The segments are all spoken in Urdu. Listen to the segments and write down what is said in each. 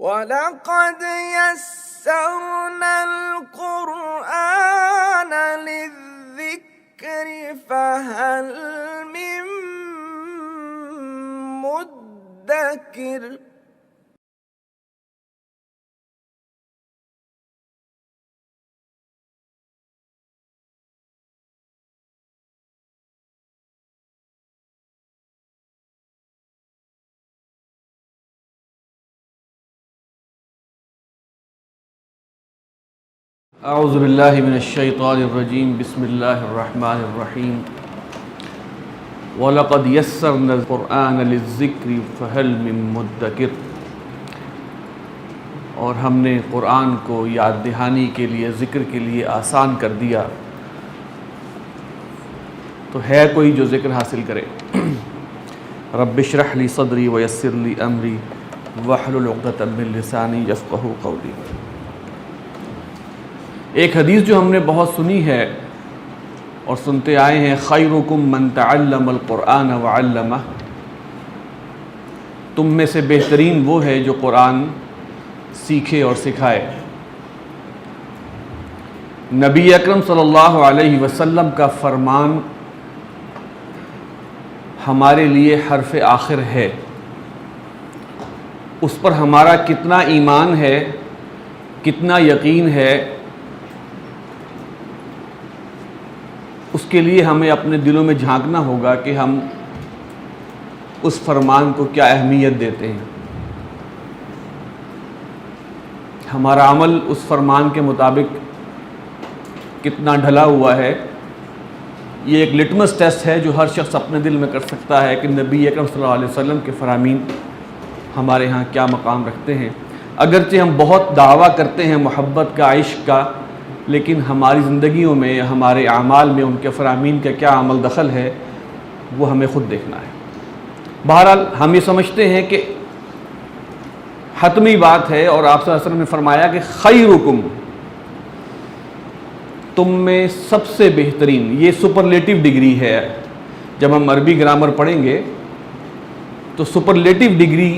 وَلَقَدْ يَسَّرْنَا الْقُرْآنَ لِلذِّكْرِ فَهَلْ مِن مُّدَّكِرٍ اعوذ باللہ من الشیطان الرجیم بسم اللہ الرحمن الرحیم وَلَقَدْ يَسَّرْنَا الْقُرْآنَ لِلذِّكْرِ فَهَلْ مِن مُّدَّكِرٍ، اور ہم نے قرآن کو یاد دہانی کے لیے، ذکر کے لیے آسان کر دیا، تو ہے کوئی جو ذکر حاصل کرے۔ رب اشرح لی صدری ویسر لی امری واحلل عقدۃ من لسانی یفقہوا قولی۔ ایک حدیث جو ہم نے بہت سنی ہے اور سنتے آئے ہیں، خیرکم من تعلم القرآن وعلمہ، تم میں سے بہترین وہ ہے جو قرآن سیکھے اور سکھائے۔ نبی اکرم صلی اللہ علیہ وسلم کا فرمان ہمارے لیے حرف آخر ہے، اس پر ہمارا کتنا ایمان ہے، کتنا یقین ہے، اس کے لیے ہمیں اپنے دلوں میں جھانکنا ہوگا کہ ہم اس فرمان کو کیا اہمیت دیتے ہیں، ہمارا عمل اس فرمان کے مطابق کتنا ڈھلا ہوا ہے۔ یہ ایک لٹمس ٹیسٹ ہے جو ہر شخص اپنے دل میں کر سکتا ہے کہ نبی اکرم صلی اللہ علیہ وسلم کے فرامین ہمارے ہاں کیا مقام رکھتے ہیں۔ اگرچہ ہم بہت دعویٰ کرتے ہیں محبت کا، عشق کا، لیکن ہماری زندگیوں میں یا ہمارے اعمال میں ان کے فرامین کا کیا عمل دخل ہے، وہ ہمیں خود دیکھنا ہے۔ بہرحال ہم یہ سمجھتے ہیں کہ حتمی بات ہے، اور آپ صلی اللہ علیہ وسلم نے فرمایا کہ خیرکم، تم میں سب سے بہترین، یہ سپرلیٹو ڈگری ہے۔ جب ہم عربی گرامر پڑھیں گے تو سپرلیٹو ڈگری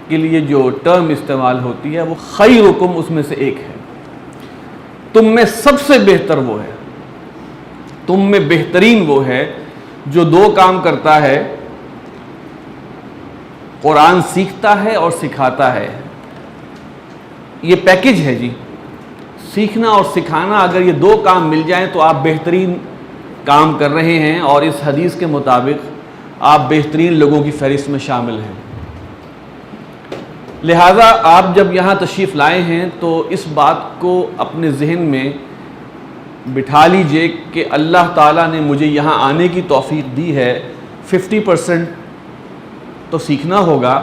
کے لیے جو ٹرم استعمال ہوتی ہے وہ خیرکم اس میں سے ایک ہے۔ تم میں سب سے بہتر وہ ہے، تم میں بہترین وہ ہے جو دو کام کرتا ہے، قرآن سیکھتا ہے اور سکھاتا ہے۔ یہ پیکج ہے جی، سیکھنا اور سکھانا، اگر یہ دو کام مل جائیں تو آپ بہترین کام کر رہے ہیں، اور اس حدیث کے مطابق آپ بہترین لوگوں کی فہرست میں شامل ہیں۔ لہٰذا آپ جب یہاں تشریف لائے ہیں تو اس بات کو اپنے ذہن میں بٹھا لیجئے کہ اللہ تعالیٰ نے مجھے یہاں آنے کی توفیق دی ہے، 50% تو سیکھنا ہوگا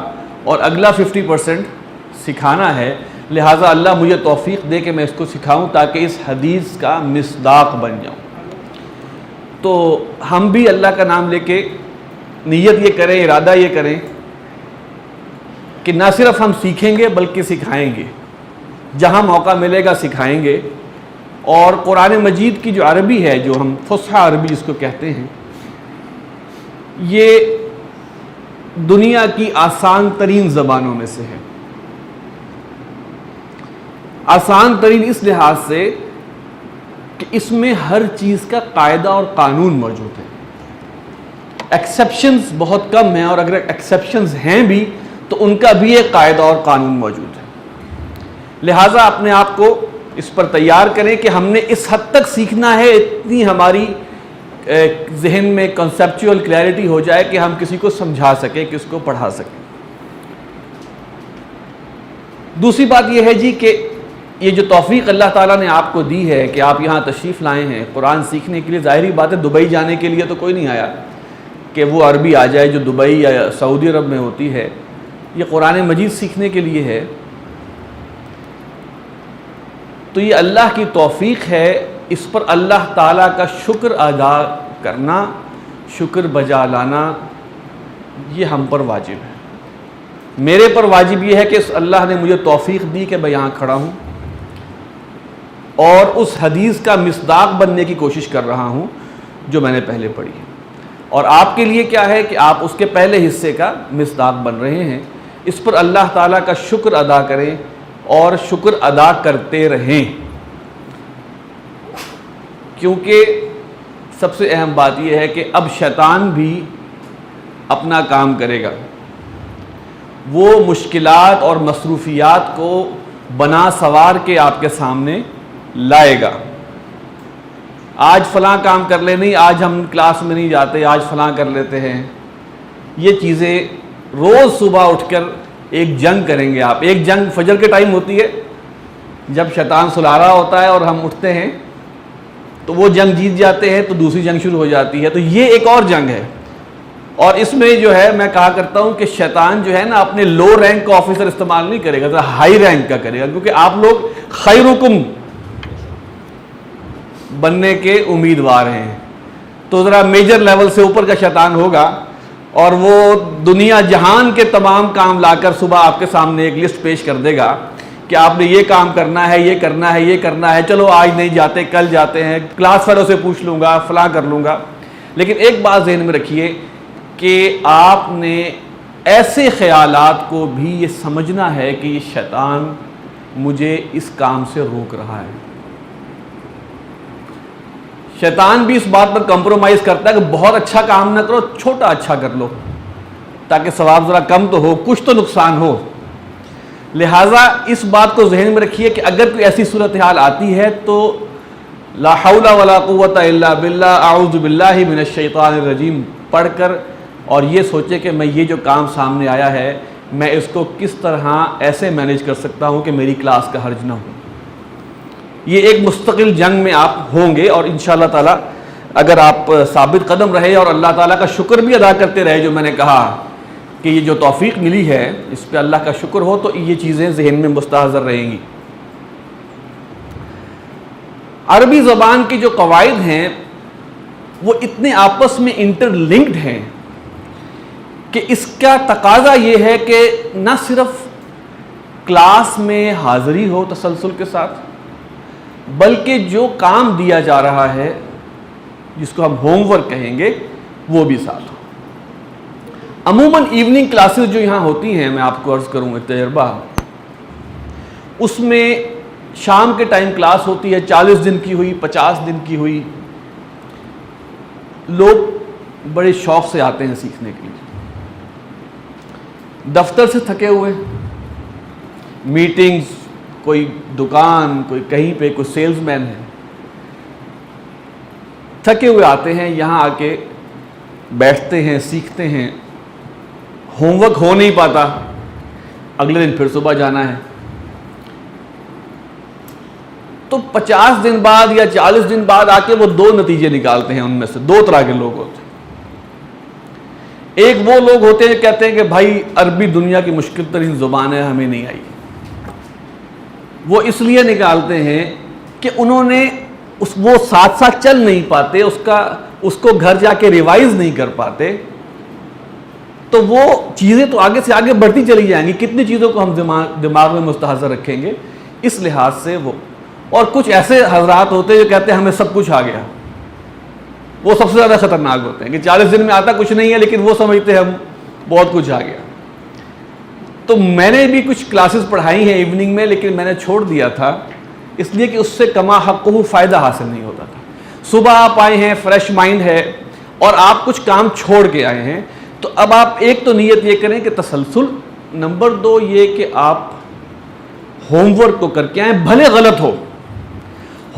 اور اگلا 50% سکھانا ہے۔ لہٰذا اللہ مجھے توفیق دے کہ میں اس کو سکھاؤں تاکہ اس حدیث کا مصداق بن جاؤں۔ تو ہم بھی اللہ کا نام لے کے نیت یہ کریں، ارادہ یہ کریں کہ نہ صرف ہم سیکھیں گے بلکہ سکھائیں گے، جہاں موقع ملے گا سکھائیں گے۔ اور قرآن مجید کی جو عربی ہے، جو ہم فصحی عربی جس کو کہتے ہیں، یہ دنیا کی آسان ترین زبانوں میں سے ہے۔ آسان ترین اس لحاظ سے کہ اس میں ہر چیز کا قاعدہ اور قانون موجود ہے۔ ایکسیپشنز بہت کم ہیں، اور اگر ایکسیپشنز ہیں بھی تو ان کا بھی ایک قاعدہ اور قانون موجود ہے۔ لہٰذا اپنے آپ کو اس پر تیار کریں کہ ہم نے اس حد تک سیکھنا ہے، اتنی ہماری ذہن میں کنسیپچول کلیئرٹی ہو جائے کہ ہم کسی کو سمجھا سکیں، کسی کو پڑھا سکیں۔ دوسری بات یہ ہے جی کہ یہ جو توفیق اللہ تعالیٰ نے آپ کو دی ہے کہ آپ یہاں تشریف لائے ہیں قرآن سیکھنے کے لیے، ظاہری بات ہے دبئی جانے کے لیے تو کوئی نہیں آیا کہ وہ عربی آ جائے جو دبئی یا سعودی عرب میں ہوتی ہے۔ یہ قرآن مجید سیکھنے کے لیے ہے، تو یہ اللہ کی توفیق ہے۔ اس پر اللہ تعالیٰ کا شکر ادا کرنا، شکر بجا لانا، یہ ہم پر واجب ہے۔ میرے پر واجب یہ ہے کہ اللہ نے مجھے توفیق دی کہ میں یہاں کھڑا ہوں اور اس حدیث کا مصداق بننے کی کوشش کر رہا ہوں جو میں نے پہلے پڑھی ہے۔ اور آپ کے لیے کیا ہے کہ آپ اس کے پہلے حصے کا مصداق بن رہے ہیں اس پر اللہ تعالیٰ کا شکر ادا کریں اور شکر ادا کرتے رہیں، کیونکہ سب سے اہم بات یہ ہے کہ اب شیطان بھی اپنا کام کرے گا، وہ مشکلات اور مصروفیات کو بنا سوار کے آپ کے سامنے لائے گا۔ آج فلاں کام کر لے، نہیں آج ہم کلاس میں نہیں جاتے، آج فلاں کر لیتے ہیں۔ یہ چیزیں روز صبح اٹھ کر ایک جنگ کریں گے آپ۔ ایک جنگ فجر کے ٹائم ہوتی ہے جب شیطان سلا رہا ہوتا ہے اور ہم اٹھتے ہیں، تو وہ جنگ جیت جاتے ہیں تو دوسری جنگ شروع ہو جاتی ہے۔ تو یہ ایک اور جنگ ہے، اور اس میں جو ہے میں کہا کرتا ہوں کہ شیطان جو ہے نا اپنے لو رینک کا آفیسر استعمال نہیں کرے گا، ذرا ہائی رینک کا کرے گا، کیونکہ آپ لوگ خیرکم بننے کے امیدوار ہیں۔ تو ذرا میجر لیول سے اوپر کا شیطان ہوگا اور وہ دنیا جہان کے تمام کام لا کر صبح آپ کے سامنے ایک لسٹ پیش کر دے گا کہ آپ نے یہ کام کرنا ہے، یہ کرنا ہے، یہ کرنا ہے، چلو آج نہیں جاتے کل جاتے ہیں، کلاس فیلو سے پوچھ لوں گا، فلاں کر لوں گا۔ لیکن ایک بات ذہن میں رکھیے کہ آپ نے ایسے خیالات کو بھی یہ سمجھنا ہے کہ یہ شیطان مجھے اس کام سے روک رہا ہے۔ شیطان بھی اس بات پر کمپرومائز کرتا ہے کہ بہت اچھا کام نہ کرو، چھوٹا اچھا کر لو تاکہ ثواب ذرا کم تو ہو، کچھ تو نقصان ہو۔ لہٰذا اس بات کو ذہن میں رکھیے کہ اگر کوئی ایسی صورتحال آتی ہے تو لا حول ولا قوت الا باللہ، اعوذ باللہ من الشیطان الرجیم پڑھ کر اور یہ سوچے کہ میں یہ جو کام سامنے آیا ہے میں اس کو کس طرح ایسے مینیج کر سکتا ہوں کہ میری کلاس کا حرج نہ ہو۔ یہ ایک مستقل جنگ میں آپ ہوں گے، اور انشاءاللہ تعالی اگر آپ ثابت قدم رہے اور اللہ تعالیٰ کا شکر بھی ادا کرتے رہے، جو میں نے کہا کہ یہ جو توفیق ملی ہے اس پہ اللہ کا شکر ہو، تو یہ چیزیں ذہن میں مستحضر رہیں گی۔ عربی زبان کی جو قواعد ہیں وہ اتنے آپس میں انٹر لنکڈ ہیں کہ اس کا تقاضا یہ ہے کہ نہ صرف کلاس میں حاضری ہو تسلسل کے ساتھ، بلکہ جو کام دیا جا رہا ہے جس کو ہم ہوم ورک کہیں گے وہ بھی ساتھ ہو۔ عموماً ایوننگ کلاسز جو یہاں ہوتی ہیں، میں آپ کو عرض کروں ایک تجربہ، اس میں شام کے ٹائم کلاس ہوتی ہے، 40 دن کی ہوئی، 50 دن کی ہوئی، لوگ بڑے شوق سے آتے ہیں سیکھنے کے لیے۔ دفتر سے تھکے ہوئے، میٹنگز، کوئی دکان، کوئی کہیں پہ، کوئی سیلز مین ہے، تھکے ہوئے آتے ہیں، یہاں آ کے بیٹھتے ہیں، سیکھتے ہیں، ہوم ورک ہو نہیں پاتا، اگلے دن پھر صبح جانا ہے۔ تو 50 دن بعد یا 40 دن بعد آ کے وہ 2 نتیجے نکالتے ہیں، ان میں سے 2 طرح کے لوگ ہوتے ہیں۔ ایک وہ لوگ ہوتے ہیں جو کہتے ہیں کہ بھائی عربی دنیا کی مشکل ترین زبان ہے، ہمیں نہیں آئی۔ وہ اس لیے نکالتے ہیں کہ انہوں نے وہ ساتھ ساتھ چل نہیں پاتے، اس کو گھر جا کے ریوائز نہیں کر پاتے، تو وہ چیزیں تو آگے سے آگے بڑھتی چلی جائیں گی، کتنی چیزوں کو ہم دماغ میں مستحضر رکھیں گے، اس لحاظ سے وہ۔ اور کچھ ایسے حضرات ہوتے ہیں جو کہتے ہیں ہمیں سب کچھ آ گیا، وہ سب سے زیادہ خطرناک ہوتے ہیں کہ 40 دن میں آتا کچھ نہیں ہے، لیکن وہ سمجھتے ہیں ہم بہت کچھ آ گیا۔ تو میں نے بھی کچھ کلاسز پڑھائی ہیں ایوننگ میں، لیکن میں نے چھوڑ دیا تھا اس لیے کہ اس سے کما حقہ فائدہ حاصل نہیں ہوتا تھا۔ صبح آپ آئے ہیں، فریش مائنڈ ہے، اور آپ کچھ کام چھوڑ کے آئے ہیں، تو اب آپ ایک تو نیت یہ کریں کہ تسلسل، نمبر 2 یہ کہ آپ ہوم ورک کو کر کے آئیں، بھلے غلط ہو۔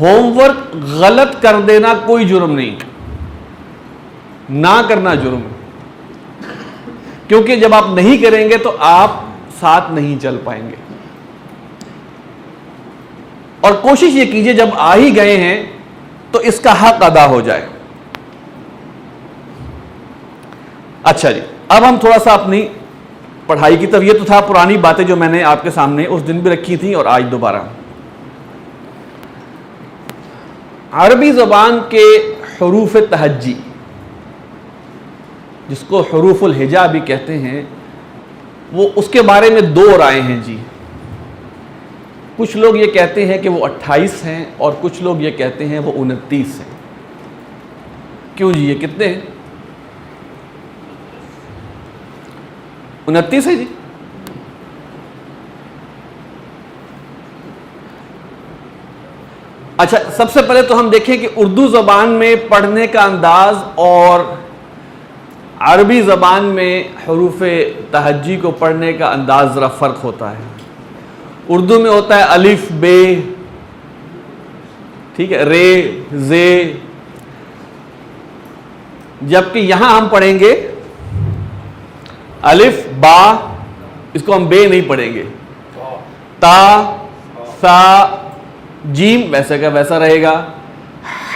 ہوم ورک غلط کر دینا کوئی جرم نہیں، نہ کرنا جرم ہے، کیونکہ جب آپ نہیں کریں گے تو آپ ساتھ نہیں چل پائیں گے۔ اور کوشش یہ کیجئے جب آ ہی گئے ہیں تو اس کا حق ادا ہو جائے۔ اچھا جی، اب ہم تھوڑا سا اپنی پڑھائی کی طرف، یہ تو تھا پرانی باتیں جو میں نے آپ کے سامنے اس دن بھی رکھی تھیں اور آج دوبارہ۔ عربی زبان کے حروف تہجی، جس کو حروف الہجا بھی کہتے ہیں، وہ اس کے بارے میں 2 رائے ہیں جی۔ کچھ لوگ یہ کہتے ہیں کہ وہ 28 ہیں، اور کچھ لوگ یہ کہتے ہیں وہ 29 ہیں۔ کیوں جی، یہ کتنے ہیں؟ 29 ہے جی، اچھا، سب سے پہلے تو ہم دیکھیں کہ اردو زبان میں پڑھنے کا انداز اور عربی زبان میں حروف تہجی کو پڑھنے کا انداز ذرا فرق ہوتا ہے. اردو میں ہوتا ہے الف بے، ٹھیک ہے، رے زے، جبکہ یہاں ہم پڑھیں گے الف با، اس کو ہم بے نہیں پڑھیں گے، تا سا جیم ویسے کا ویسا رہے گا،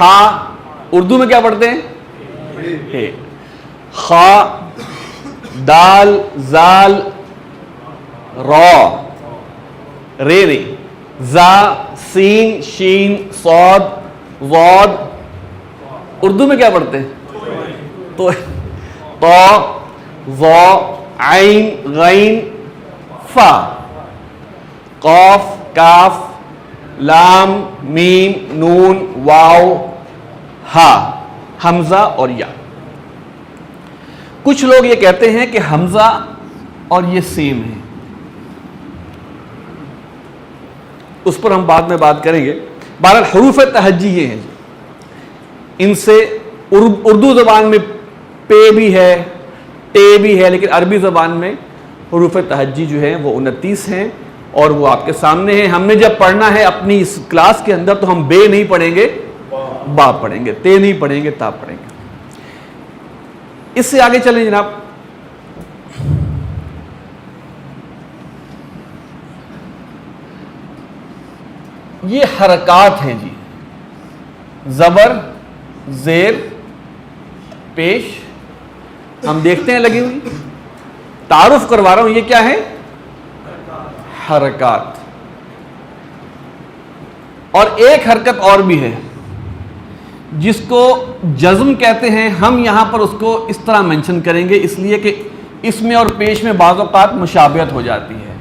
ہا اردو میں کیا پڑھتے ہیں ہے، خا دال زال را، رے نہیں، زا سین شین صاد ضاد، اردو میں کیا پڑھتے ہیں تو طا ظا عین غین فا، قاف کاف لام میم نون واو ہا، حمزہ اور یا. کچھ لوگ یہ کہتے ہیں کہ حمزہ اور یہ سیم ہے، اس پر ہم بعد میں بات کریں گے. بہرحال حروف تہجی یہ ہیں، ان سے اردو زبان میں پے بھی ہے ٹے بھی ہے، لیکن عربی زبان میں حروف تہجی جو ہیں وہ 29 ہیں اور وہ آپ کے سامنے ہیں. ہم نے جب پڑھنا ہے اپنی اس کلاس کے اندر تو ہم بے نہیں پڑھیں گے، با پڑھیں گے، تے نہیں پڑھیں گے، تا پڑھیں گے. اس سے آگے چلیں جناب. یہ حرکات ہیں جی، زبر زیر پیش، ہم دیکھتے ہیں لگی ہوئی. تعارف کروا رہا ہوں، یہ کیا ہے؟ حرکات. اور ایک حرکت اور بھی ہے جس کو جزم کہتے ہیں. ہم یہاں پر اس کو اس طرح مینشن کریں گے اس لیے کہ اس میں اور پیش میں بعض اوقات مشابہت ہو جاتی ہے.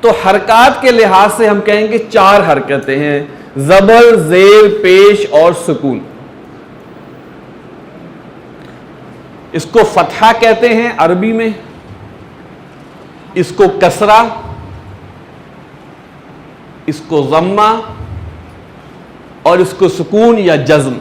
تو حرکات کے لحاظ سے ہم کہیں گے 4 حرکتیں ہیں، زبر زیر پیش اور سکون. اس کو فتحہ کہتے ہیں عربی میں، اس کو کسرہ، اس کو ضمہ اور اس کو سکون یا جزم.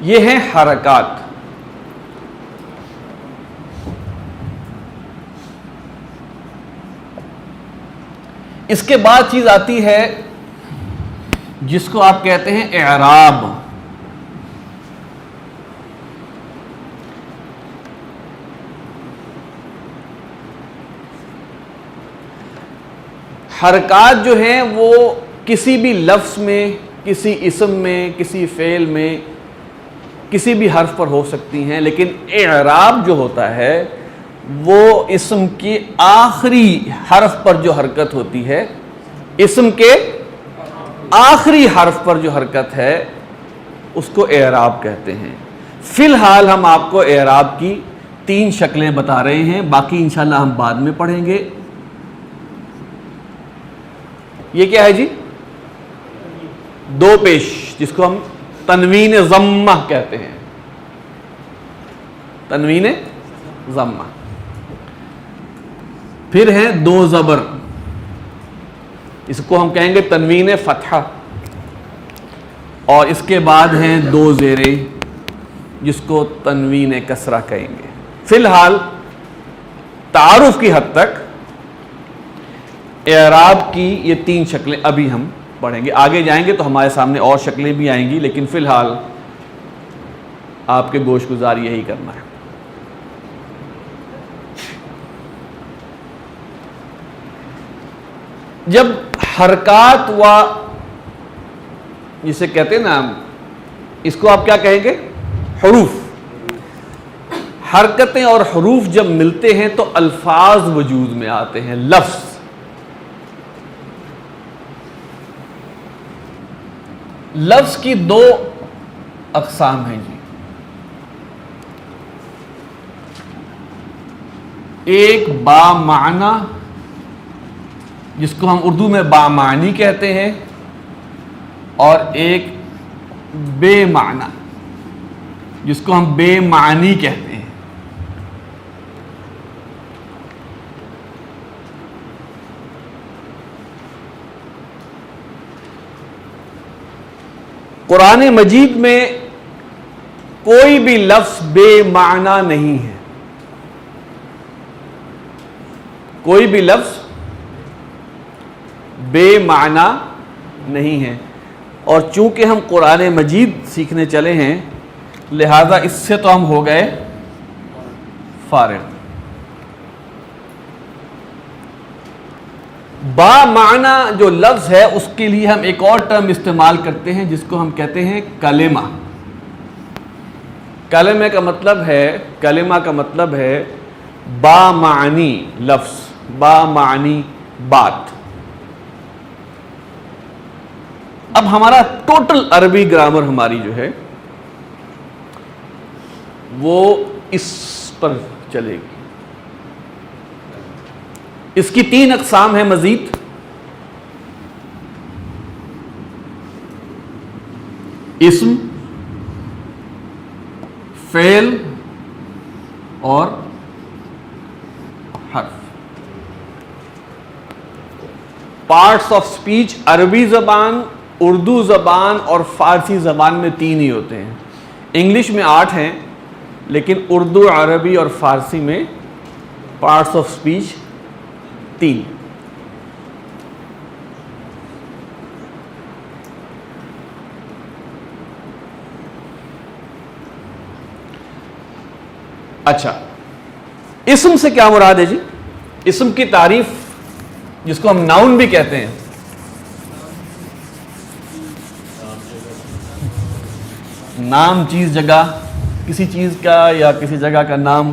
یہ ہیں حرکات. اس کے بعد چیز آتی ہے جس کو آپ کہتے ہیں اعراب. حرکات جو ہیں وہ کسی بھی لفظ میں، کسی اسم میں، کسی فعل میں، کسی بھی حرف پر ہو سکتی ہیں. لیکن اعراب جو ہوتا ہے وہ اسم کی آخری حرف پر جو حرکت ہوتی ہے، اسم کے آخری حرف پر جو حرکت ہے اس کو اعراب کہتے ہیں. فی الحال ہم آپ کو اعراب کی 3 شکلیں بتا رہے ہیں، باقی انشاءاللہ ہم بعد میں پڑھیں گے. یہ کیا ہے جی؟ 2 پیش، جس کو ہم تنوین ضمہ کہتے ہیں. تنوین ضمہ. پھر ہیں 2 زبر، اس کو ہم کہیں گے تنوین فتحہ. اور اس کے بعد ہیں 2 زیریں جس کو تنوین کسرہ کہیں گے. فی الحال تعارف کی حد تک اعراب کی یہ 3 شکلیں ابھی ہم پڑھیں گے. آگے جائیں گے تو ہمارے سامنے اور شکلیں بھی آئیں گی، لیکن فی الحال آپ کے گوش گزار یہی کرنا ہے. جب حرکات و جسے کہتے ہیں نا، اس کو آپ کیا کہیں گے؟ حروف. حرکتیں اور حروف جب ملتے ہیں تو الفاظ وجود میں آتے ہیں، لفظ. لفظ کی دو اقسام ہیں جی. ایک با معنی جس کو ہم اردو میں با معنی کہتے ہیں، اور ایک بے معنی جس کو ہم بے معنی کہتے ہیں. قرآن مجید میں کوئی بھی لفظ بے معنی نہیں ہے. کوئی بھی لفظ بے معنی نہیں ہے. اور چونکہ ہم قرآن مجید سیکھنے چلے ہیں لہذا اس سے تو ہم ہو گئے فارغ. با معنی جو لفظ ہے اس کے لیے ہم ایک اور ٹرم استعمال کرتے ہیں جس کو ہم کہتے ہیں کلمہ. کلمہ کا مطلب ہے با معنی لفظ، با معنی بات. اب ہمارا ٹوٹل عربی گرامر ہماری جو ہے وہ اس پر چلے گی. اس کی 3 اقسام ہیں مزید. اسم، فعل اور حرف. پارٹس آف سپیچ عربی زبان، اردو زبان اور فارسی زبان میں 3 ہی ہوتے ہیں. انگلش میں 8 ہیں لیکن اردو، عربی اور فارسی میں پارٹس آف سپیچ 3. اچھا، اسم سے کیا مراد ہے جی؟ اسم کی تعریف جس کو ہم ناؤن بھی کہتے ہیں. نام چیز، جگہ، کسی چیز کا یا کسی جگہ کا نام،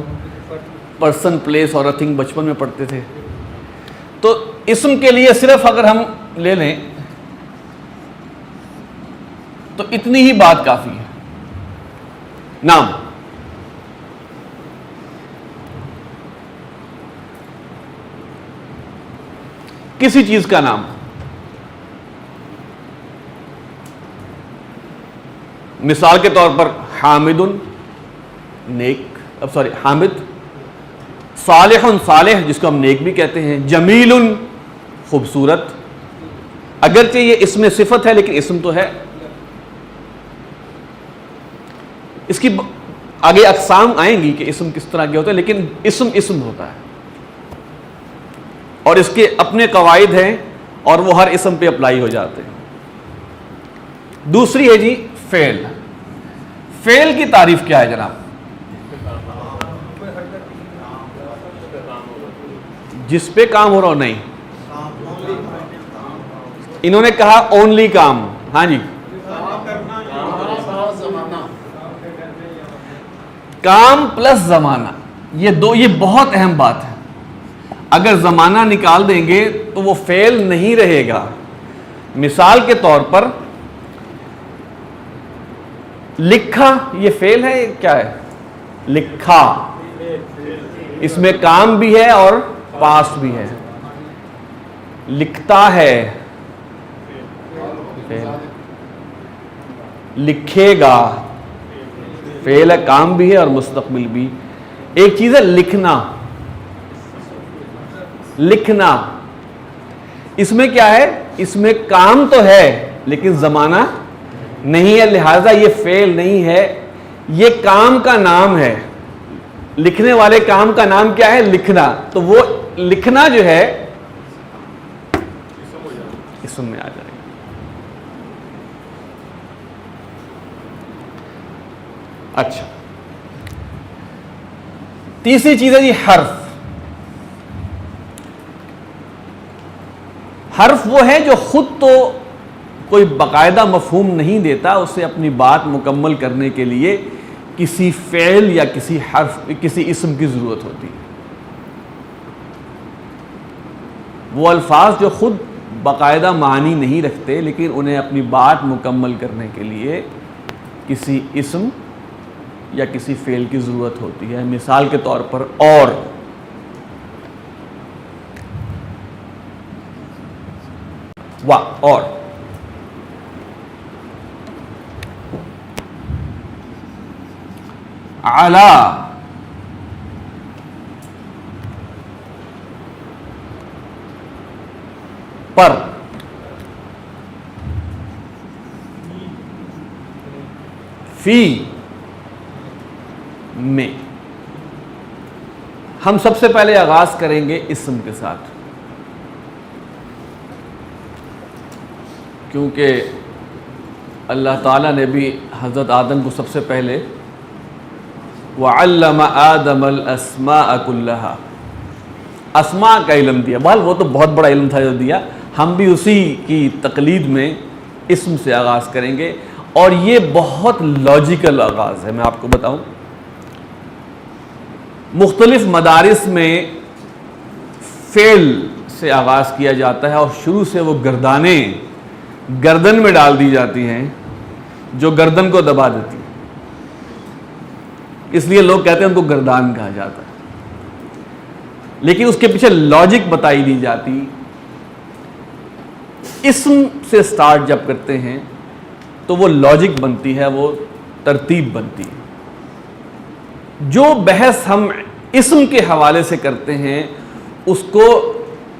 پرسن، پلیس اور تھنگ بچپن میں پڑھتے تھے. تو اسم کے لیے صرف اگر ہم لے لیں تو اتنی ہی بات کافی ہے. نام، کسی چیز کا نام. مثال کے طور پر حامد حامد، صالح صالح جس کو ہم نیک بھی کہتے ہیں، جمیل خوبصورت. اگرچہ یہ اسم صفت ہے لیکن اسم تو ہے. اس کی آگے اقسام آئیں گی کہ اسم کس طرح کے ہوتے ہیں، لیکن اسم ہوتا ہے اور اس کے اپنے قواعد ہیں اور وہ ہر اسم پہ اپلائی ہو جاتے ہیں. دوسری ہے جی فعل. فعل کی تعریف کیا ہے جناب؟ جس پہ کام ہو رہا ہو. نہیں، انہوں نے کہا اونلی کام. ہاں جی، کام پلس زمانہ، یہ بہت اہم بات ہے. اگر زمانہ نکال دیں گے تو وہ فعل نہیں رہے گا. مثال کے طور پر لکھا، یہ فعل ہے، کیا ہے؟ لکھا. اس میں کام بھی ہے اور پاسٹ بھی ہے. لکھتا ہے، فعل. لکھے گا، فعل ہے، کام بھی ہے اور مستقبل بھی. ایک چیز ہے لکھنا. لکھنا اس میں کیا ہے؟ اس میں کام تو ہے لیکن زمانہ نہیں ہے، لہذا یہ فعل نہیں ہے، یہ کام کا نام ہے. لکھنے والے کام کا نام کیا ہے؟ لکھنا. تو وہ لکھنا جو ہے اسم میں آ جائے گا. اچھا، تیسری چیز ہے جی حرف. حرف وہ ہے جو خود تو کوئی باقاعدہ مفہوم نہیں دیتا، اسے اپنی بات مکمل کرنے کے لیے کسی فعل یا کسی حرف، کسی اسم کی ضرورت ہوتی ہے. وہ الفاظ جو خود باقاعدہ معنی نہیں رکھتے، لیکن انہیں اپنی بات مکمل کرنے کے لیے کسی اسم یا کسی فعل کی ضرورت ہوتی ہے. مثال کے طور پر اور اور علی پر، فی میں. ہم سب سے پہلے آغاز کریں گے اسم کے ساتھ، کیونکہ اللہ تعالیٰ نے بھی حضرت آدم کو سب سے پہلے وَعَلَّمَ آدَمَ الْأَسْمَاءَ كُلَّهَا اسماء کا علم دیا. بہرحال وہ تو بہت بڑا علم تھا جو دیا. ہم بھی اسی کی تقلید میں اسم سے آغاز کریں گے، اور یہ بہت لاجیکل آغاز ہے. میں آپ کو بتاؤں، مختلف مدارس میں فعل سے آغاز کیا جاتا ہے اور شروع سے وہ گردانیں گردن میں ڈال دی جاتی ہیں جو گردن کو دبا دیتی ہیں. اس لیے لوگ کہتے ہیں ان کو گردان کہا جاتا ہے، لیکن اس کے پیچھے لاجک بتائی دی جاتی. اسم سے سٹارٹ جب کرتے ہیں تو وہ لاجک بنتی ہے، وہ ترتیب بنتی ہے. جو بحث ہم اسم کے حوالے سے کرتے ہیں اس کو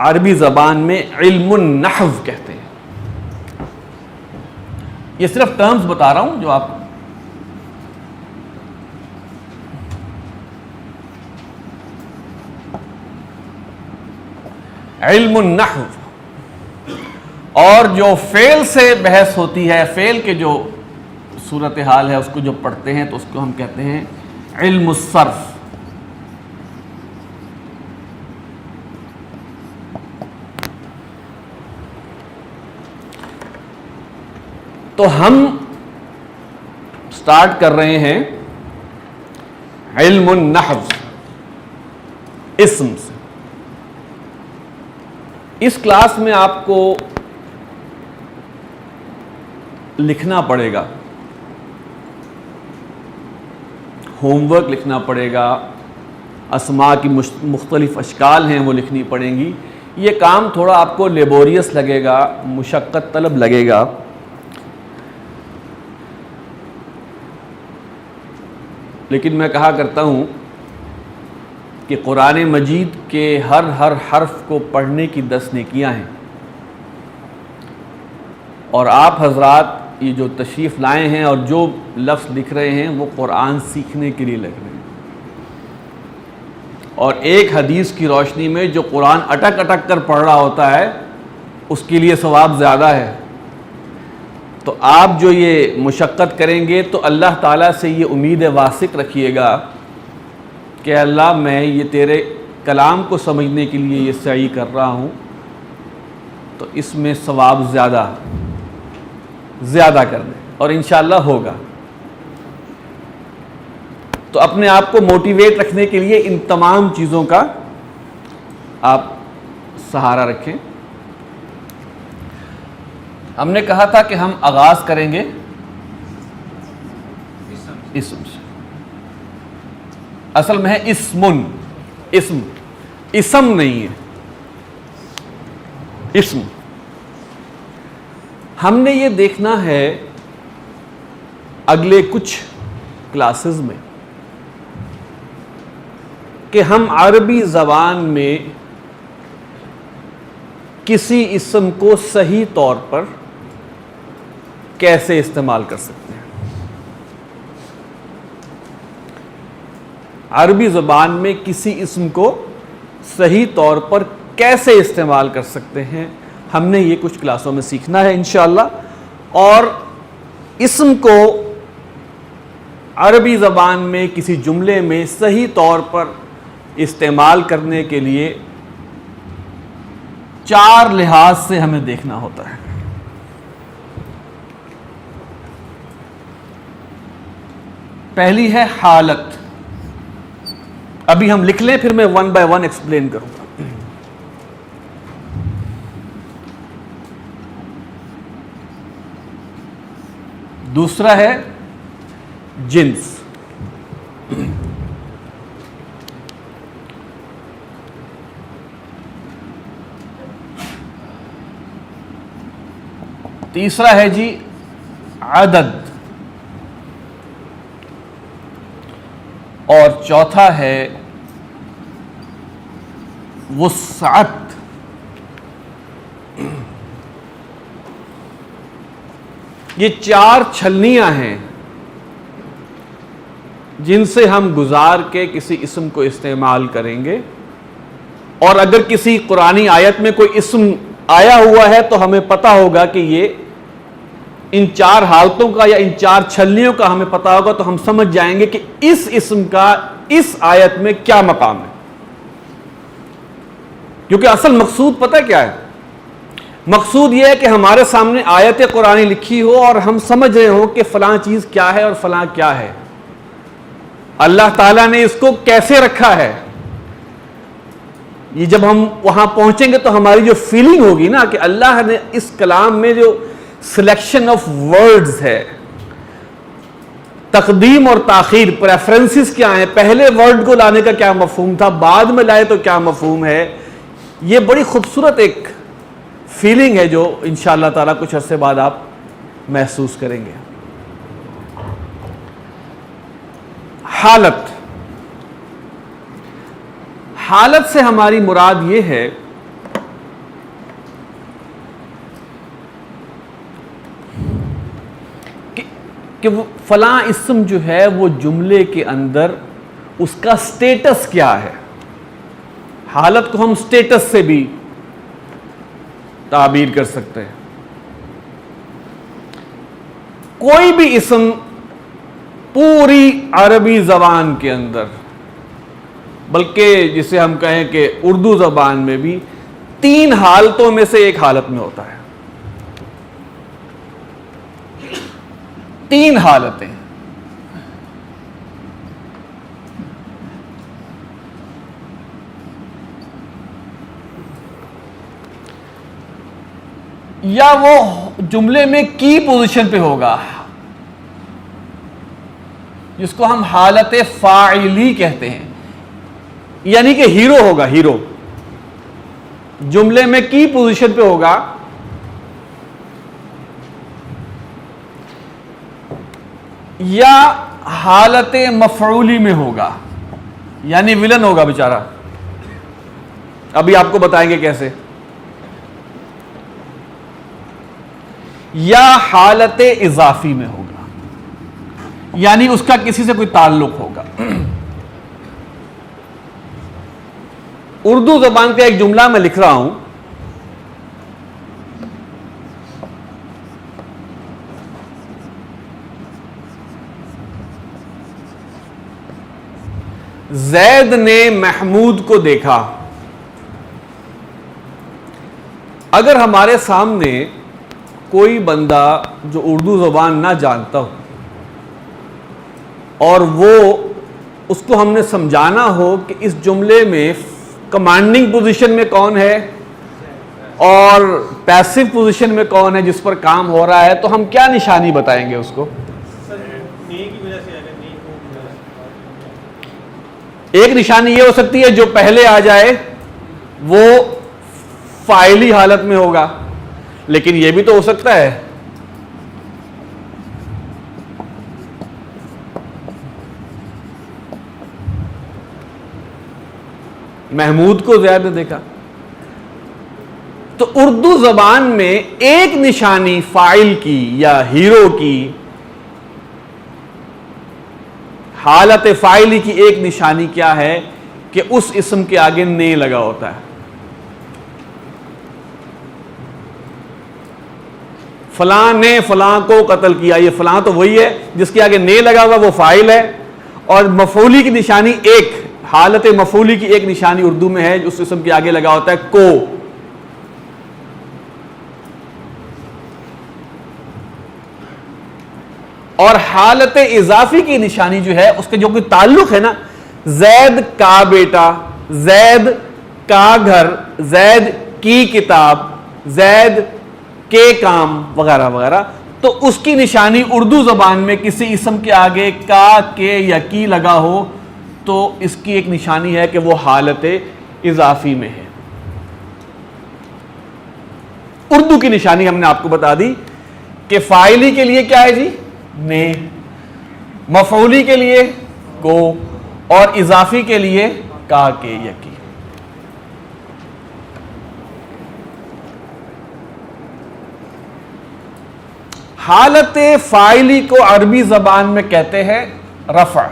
عربی زبان میں علم النحو کہتے ہیں. یہ صرف ٹرمز بتا رہا ہوں جو آپ علم النحو. اور جو فعل سے بحث ہوتی ہے، فعل کے جو صورتحال ہے اس کو جو پڑھتے ہیں تو اس کو ہم کہتے ہیں علم الصرف. تو ہم سٹارٹ کر رہے ہیں علم النحو اسم سے. اس کلاس میں آپ کو لکھنا پڑے گا، ہوم ورک لکھنا پڑے گا، اسماء کی مختلف اشکال ہیں وہ لکھنی پڑیں گی. یہ کام تھوڑا آپ کو لیبوریس لگے گا، مشقت طلب لگے گا، لیکن میں کہا کرتا ہوں کہ قرآن مجید کے ہر حرف کو پڑھنے کی 10 نیکیاں ہیں. اور آپ حضرات یہ جو تشریف لائے ہیں اور جو لفظ لکھ رہے ہیں وہ قرآن سیکھنے کے لیے لگ رہے ہیں. اور ایک حدیث کی روشنی میں جو قرآن اٹک اٹک کر پڑھ رہا ہوتا ہے اس کے لیے ثواب زیادہ ہے. تو آپ جو یہ مشقت کریں گے تو اللہ تعالیٰ سے یہ امید واثق رکھیے گا کہ اللہ میں یہ تیرے کلام کو سمجھنے کے لیے یہ سعی کر رہا ہوں، تو اس میں ثواب زیادہ کر دیں، اور انشاءاللہ ہوگا. تو اپنے آپ کو موٹیویٹ رکھنے کے لیے ان تمام چیزوں کا آپ سہارا رکھیں. ہم نے کہا تھا کہ ہم آغاز کریں گے اسم سے. اصل میں ہے اسم نہیں ہے، اسم. ہم نے یہ دیکھنا ہے اگلے کچھ کلاسز میں کہ ہم عربی زبان میں کسی اسم کو صحیح طور پر کیسے استعمال کر سکتے ہیں. عربی زبان میں کسی اسم کو صحیح طور پر کیسے استعمال کر سکتے ہیں، ہم نے یہ کچھ کلاسوں میں سیکھنا ہے انشاءاللہ. اور اسم کو عربی زبان میں کسی جملے میں صحیح طور پر استعمال کرنے کے لیے 4 لحاظ سے ہمیں دیکھنا ہوتا ہے. پہلی ہے حالت. ابھی ہم لکھ لیں پھر میں 1 by 1 ایکسپلین کروں گا. دوسرا ہے جنس. تیسرا ہے جی عدد. اور چوتھا ہے وسعت. یہ 4 چھلنیاں ہیں جن سے ہم گزار کے کسی اسم کو استعمال کریں گے. اور اگر کسی قرآنی آیت میں کوئی اسم آیا ہوا ہے تو ہمیں پتہ ہوگا کہ یہ ان 4 حالتوں کا یا ان 4 چھلنیوں کا ہمیں پتہ ہوگا, تو ہم سمجھ جائیں گے کہ اس اسم کا اس آیت میں کیا مقام ہے. کیونکہ اصل مقصود پتہ کیا ہے؟ مقصود یہ ہے کہ ہمارے سامنے آیت قرآنی لکھی ہو اور ہم سمجھ رہے ہوں کہ فلاں چیز کیا ہے اور فلاں کیا ہے, اللہ تعالیٰ نے اس کو کیسے رکھا ہے. یہ جب ہم وہاں پہنچیں گے تو ہماری جو فیلنگ ہوگی نا کہ اللہ نے اس کلام میں جو سلیکشن آف ورڈز ہے, تقدیم اور تاخیر, پریفرنسز کیا ہیں, پہلے ورڈ کو لانے کا کیا مفہوم تھا, بعد میں لائے تو کیا مفہوم ہے, یہ بڑی خوبصورت ایک فیلنگ ہے جو انشاءاللہ تعالیٰ کچھ عرصے بعد آپ محسوس کریں گے. حالت. حالت سے ہماری مراد یہ ہے کہ وہ فلاں اسم جو ہے وہ جملے کے اندر اس کا سٹیٹس کیا ہے. حالت کو ہم سٹیٹس سے بھی تعبیر کر سکتے ہیں. کوئی بھی اسم پوری عربی زبان کے اندر, بلکہ جسے ہم کہیں کہ اردو زبان میں بھی 3 حالتوں میں سے ایک حالت میں ہوتا ہے. 3 حالتیں. یا وہ جملے میں کی پوزیشن پہ ہوگا جس کو ہم حالت فاعلی کہتے ہیں, یعنی کہ ہیرو ہوگا, ہیرو جملے میں کی پوزیشن پہ ہوگا, یا حالت مفعولی میں ہوگا, یعنی ولن ہوگا بیچارہ. ابھی آپ کو بتائیں گے کیسے. یا حالت اضافی میں ہوگا, یعنی اس کا کسی سے کوئی تعلق ہوگا. اردو زبان کا ایک جملہ میں لکھ رہا ہوں, زید نے محمود کو دیکھا. اگر ہمارے سامنے کوئی بندہ جو اردو زبان نہ جانتا ہو اور وہ اس کو ہم نے سمجھانا ہو کہ اس جملے میں کمانڈنگ پوزیشن میں کون ہے اور پیسو پوزیشن میں کون ہے جس پر کام ہو رہا ہے, تو ہم کیا نشانی بتائیں گے اس کو؟ ایک نشانی یہ ہو سکتی ہے جو پہلے آ جائے وہ فاعلی حالت میں ہوگا, لیکن یہ بھی تو ہو سکتا ہے محمود کو زید نے دیکھا. تو اردو زبان میں ایک نشانی فاعل کی یا ہیرو کی, حالت فاعلی کی ایک نشانی کیا ہے کہ اس اسم کے آگے نے لگا ہوتا ہے. فلاں نے فلاں کو قتل کیا, یہ فلاں تو وہی ہے جس کے آگے نے لگا ہوا, وہ فاعل ہے. اور مفعولی کی نشانی ایک, حالت مفعولی کی ایک نشانی اردو میں ہے اس اسم کے آگے لگا ہوتا ہے کو. اور حالت اضافی کی نشانی جو ہے اس کے جو کوئی تعلق ہے نا, زید کا بیٹا, زید کا گھر, زید کی کتاب, زید کے کام وغیرہ وغیرہ, تو اس کی نشانی اردو زبان میں کسی اسم کے آگے کا، کے یا کی لگا ہو تو اس کی ایک نشانی ہے کہ وہ حالت اضافی میں ہے۔ اردو کی نشانی ہم نے آپ کو بتا دی کہ فاعلی کے لیے کیا ہے جی؟ نے، مفعولی کے لیے کو، اور اضافی کے لیے کا، کے یا کی۔ حالت فاعلی کو عربی زبان میں کہتے ہیں رفع،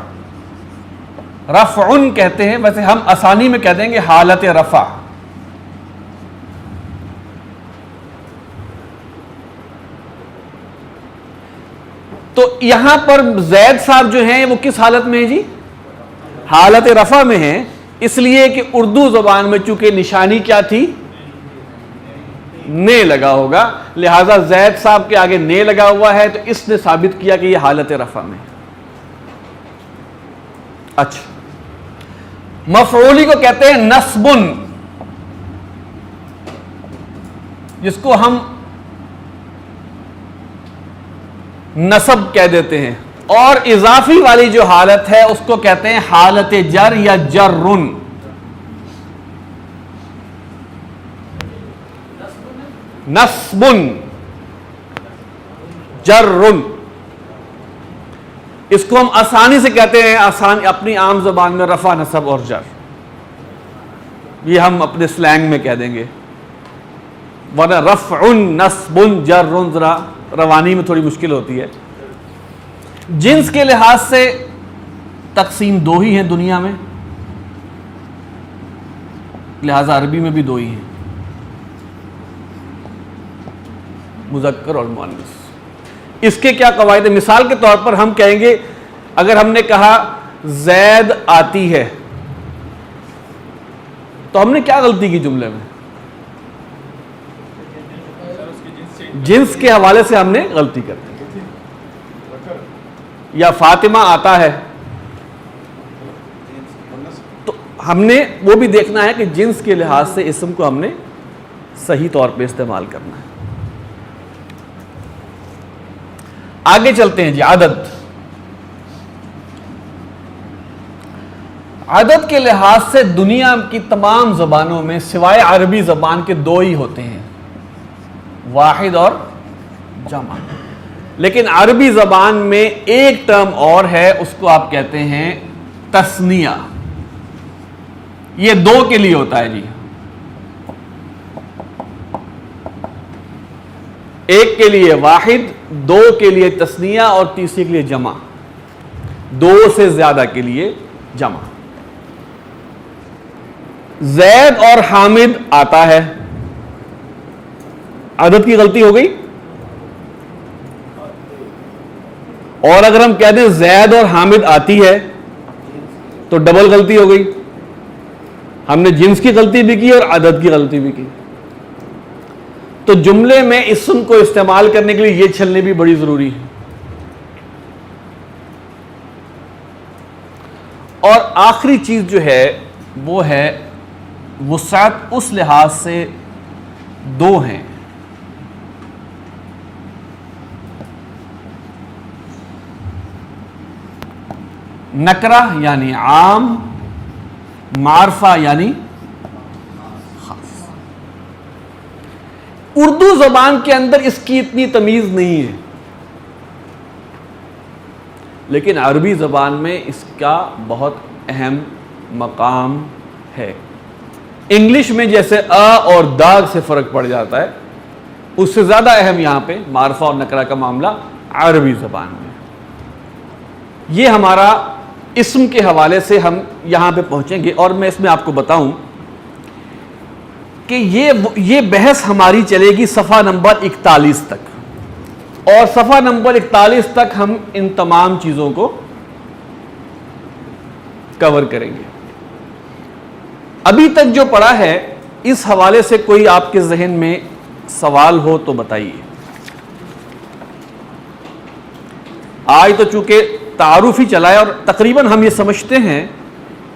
رفعن کہتے ہیں، ویسے ہم آسانی میں کہہ دیں گے حالت رفع۔ تو یہاں پر زید صاحب جو ہیں وہ کس حالت میں ہیں جی؟ حالت رفع میں ہیں، اس لیے کہ اردو زبان میں چونکہ نشانی کیا تھی؟ نے لگا ہوگا، لہذا زید صاحب کے آگے نے لگا ہوا ہے تو اس نے ثابت کیا کہ یہ حالت رفع میں۔ اچھا، مفعولی کو کہتے ہیں نصبن، جس کو ہم نصب کہہ دیتے ہیں، اور اضافی والی جو حالت ہے اس کو کہتے ہیں حالت جر یا جرن۔ نصبن، جرن، اس کو ہم آسانی سے کہتے ہیں، اپنی عام زبان میں رفع، نصب اور جر، یہ ہم اپنے سلینگ میں کہہ دیں گے، ورنہ رفع، نصب، جر ذرا روانی میں تھوڑی مشکل ہوتی ہے۔ جنس کے لحاظ سے تقسیم دو ہی ہیں دنیا میں، لہذا عربی میں بھی دو ہی ہیں، مذکر اور مؤنث۔ اس کے کیا قواعد ہیں؟ مثال کے طور پر ہم کہیں گے، اگر ہم نے کہا زید آتی ہے تو ہم نے کیا غلطی کی جملے میں؟ جنس کے حوالے سے ہم نے غلطی کر دی۔ یا فاطمہ آتا ہے تو ہم نے وہ بھی دیکھنا ہے کہ جنس کے لحاظ سے اسم کو ہم نے صحیح طور پہ استعمال کرنا ہے۔ آگے چلتے ہیں جی، عدد۔ عدد کے لحاظ سے دنیا کی تمام زبانوں میں سوائے عربی زبان کے دو ہی ہوتے ہیں، واحد اور جمع۔ لیکن عربی زبان میں ایک ٹرم اور ہے، اس کو آپ کہتے ہیں تثنیہ۔ یہ دو کے لیے ہوتا ہے جی، ایک کے لیے واحد، دو کے لیے تثنیہ اور تیسرے کے لیے جمع، دو سے زیادہ کے لیے جمع۔ زید اور حامد آتا ہے، عدد کی غلطی ہو گئی، اور اگر ہم کہہ دیں زید اور حامد آتی ہے تو ڈبل غلطی ہو گئی، ہم نے جنس کی غلطی بھی کی اور عدد کی غلطی بھی کی۔ تو جملے میں اسم کو استعمال کرنے کے لیے یہ چھلنی بھی بڑی ضروری ہے۔ اور آخری چیز جو ہے وہ ہے وسعت، اس لحاظ سے دو ہیں، نکرہ یعنی عام، معرفہ یعنی خاص۔ اردو زبان کے اندر اس کی اتنی تمیز نہیں ہے، لیکن عربی زبان میں اس کا بہت اہم مقام ہے۔ انگلش میں جیسے اور داغ سے فرق پڑ جاتا ہے، اس سے زیادہ اہم یہاں پہ معرفہ اور نکرہ کا معاملہ عربی زبان میں۔ یہ ہمارا اسم کے حوالے سے ہم یہاں پہ پہنچیں گے، اور میں اس میں آپ کو بتاؤں کہ یہ بحث ہماری چلے گی صفحہ نمبر 41 تک، اور صفحہ نمبر 41 تک ہم ان تمام چیزوں کو کور کریں گے۔ ابھی تک جو پڑھا ہے اس حوالے سے کوئی آپ کے ذہن میں سوال ہو تو بتائیے۔ آج تو چونکہ تعارف ہی چلا ہے اور تقریباً ہم یہ سمجھتے ہیں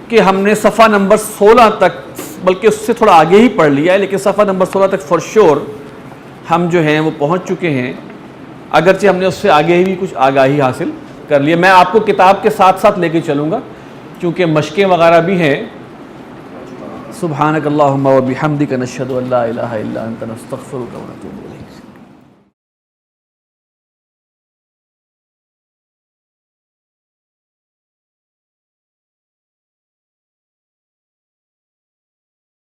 کہ ہم نے صفحہ نمبر 16 تک، بلکہ اس سے تھوڑا آگے ہی پڑھ لیا ہے، لیکن صفحہ نمبر 16 تک فور شور ہم جو ہیں وہ پہنچ چکے ہیں۔ اگرچہ ہم نے اس سے آگے بھی کچھ آگاہی حاصل کر لی ہے. میں آپ کو کتاب کے ساتھ ساتھ لے کے چلوں گا کیونکہ مشقیں وغیرہ بھی ہیں. سبحانک اللہم و بحمدک نشہد ان لا الہ الا انت نستغفرک و نتوب الیک.